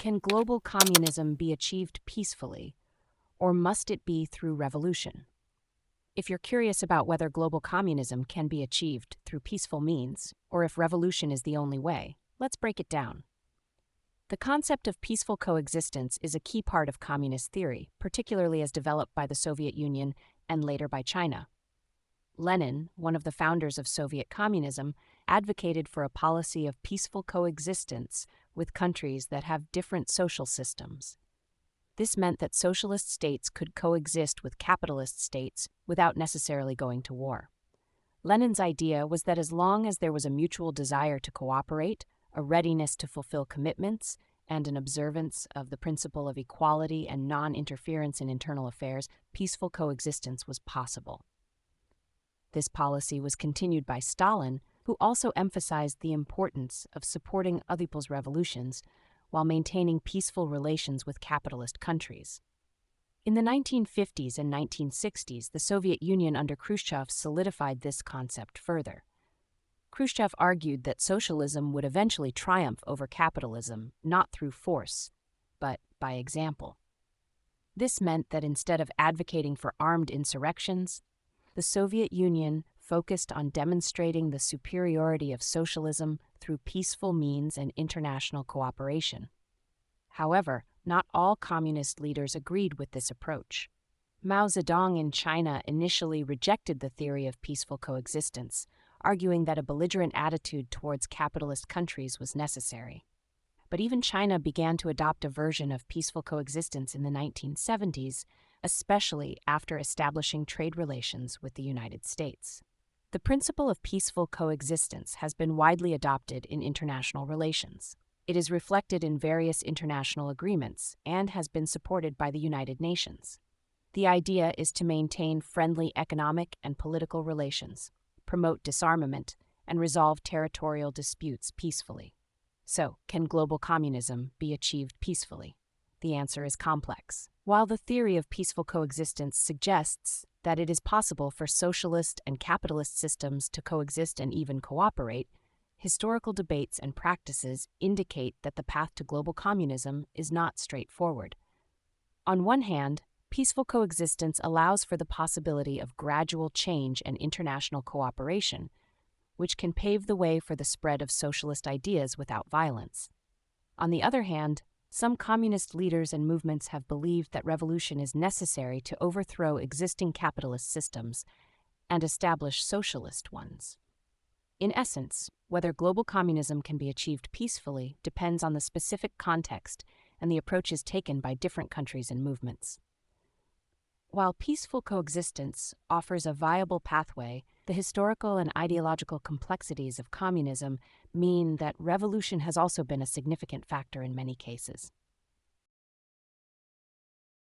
Can global communism be achieved peacefully, or must it be through revolution? If you're curious about whether global communism can be achieved through peaceful means, or if revolution is the only way, let's break it down. The concept of peaceful coexistence is a key part of communist theory, particularly as developed by the Soviet Union and later by China. Lenin, one of the founders of Soviet communism, advocated for a policy of peaceful coexistence with countries that have different social systems. This meant that socialist states could coexist with capitalist states without necessarily going to war. Lenin's idea was that as long as there was a mutual desire to cooperate, a readiness to fulfill commitments, and an observance of the principle of equality and non-interference in internal affairs, peaceful coexistence was possible. This policy was continued by Stalin, who also emphasized the importance of supporting other people's revolutions while maintaining peaceful relations with capitalist countries. In the 1950s and 1960s, the Soviet Union under Khrushchev solidified this concept further. Khrushchev argued that socialism would eventually triumph over capitalism, not through force, but by example. This meant that instead of advocating for armed insurrections, the Soviet Union focused on demonstrating the superiority of socialism through peaceful means and international cooperation. However, not all communist leaders agreed with this approach. Mao Zedong in China initially rejected the theory of peaceful coexistence, arguing that a belligerent attitude towards capitalist countries was necessary. But even China began to adopt a version of peaceful coexistence in the 1970s, especially after establishing trade relations with the United States. The principle of peaceful coexistence has been widely adopted in international relations. It is reflected in various international agreements and has been supported by the United Nations. The idea is to maintain friendly economic and political relations, promote disarmament, and resolve territorial disputes peacefully. So, can global communism be achieved peacefully? The answer is complex. While the theory of peaceful coexistence suggests that it is possible for socialist and capitalist systems to coexist and even cooperate, historical debates and practices indicate that the path to global communism is not straightforward. On one hand, peaceful coexistence allows for the possibility of gradual change and international cooperation, which can pave the way for the spread of socialist ideas without violence. On the other hand, some communist leaders and movements have believed that revolution is necessary to overthrow existing capitalist systems and establish socialist ones. In essence, whether global communism can be achieved peacefully depends on the specific context and the approaches taken by different countries and movements. While peaceful coexistence offers a viable pathway, the historical and ideological complexities of communism mean that revolution has also been a significant factor in many cases.